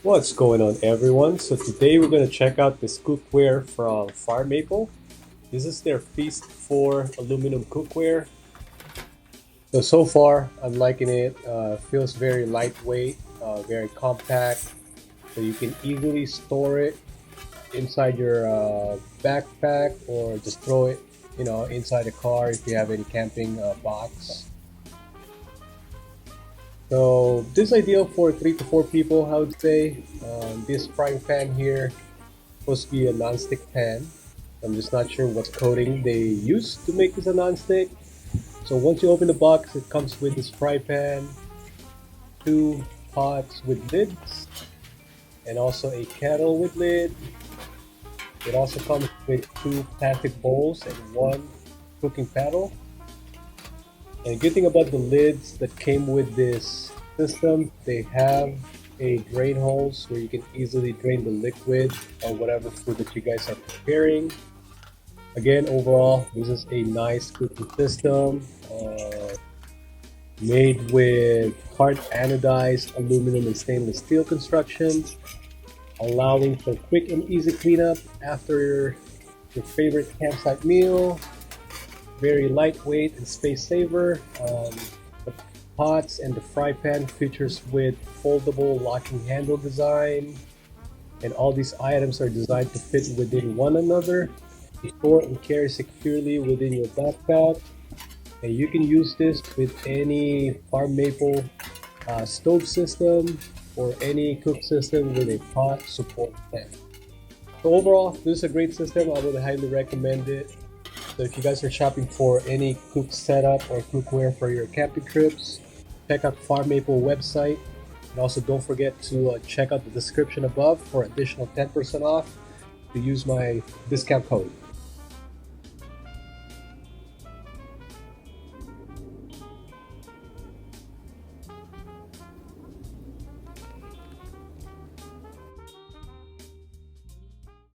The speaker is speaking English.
What's going on, everyone? So today we're going to check out this cookware from FIREMAPLE. This is their Feast 4 aluminum cookware. So far I'm liking it. Feels very lightweight, very compact, so you can easily store it inside your backpack or just throw it, inside the car if you have any camping box. So this is ideal for 3 to 4 people, I would say. This frying pan here supposed to be a non-stick pan. I'm just not sure what coating they use to make this a non-stick. So once you open the box, it comes with this fry pan, 2 pots with lids, and also a kettle with lid. It also comes with 2 plastic bowls and 1 cooking paddle. And the good thing about the lids that came with this system, they have a drain holes where you can easily drain the liquid or whatever food that you guys are preparing. Again, overall, this is a nice cooking system made with hard anodized aluminum and stainless steel construction, allowing for quick and easy cleanup after your favorite campsite meal. Very lightweight and space saver. The pots and the fry pan features with foldable locking handle design, and all these items are designed to fit within one another to store and carry securely within your backpack. And you can use this with any FIREMAPLE stove system or any cook system with a pot support pan. So overall, this is a great system. I would highly recommend it. So if you guys are shopping for any cook setup or cookware for your camping trips, check out FIREMAPLE website. And also don't forget to check out the description above for additional 10% off to use my discount code.